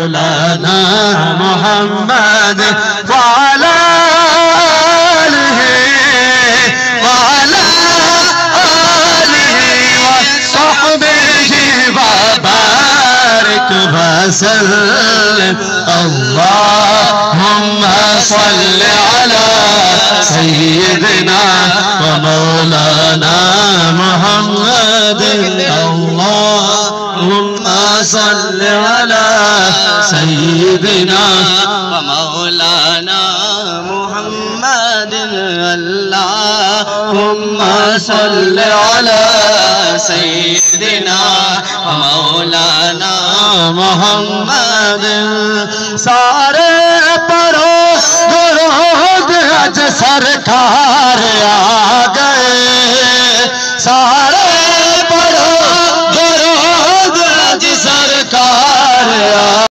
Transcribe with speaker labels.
Speaker 1: مولانا محمد وعلى آله وعلى آله وصحبه وبارك وسلم اللهم صل على سيدنا ومولانا محمد اللهم صل على سيدنا ومولانا محمد اللهم صل على سيدنا ومولانا محمد سارے پڑھو درود اج سرکار آ گئے سارے پڑھو درود اج سرکار آ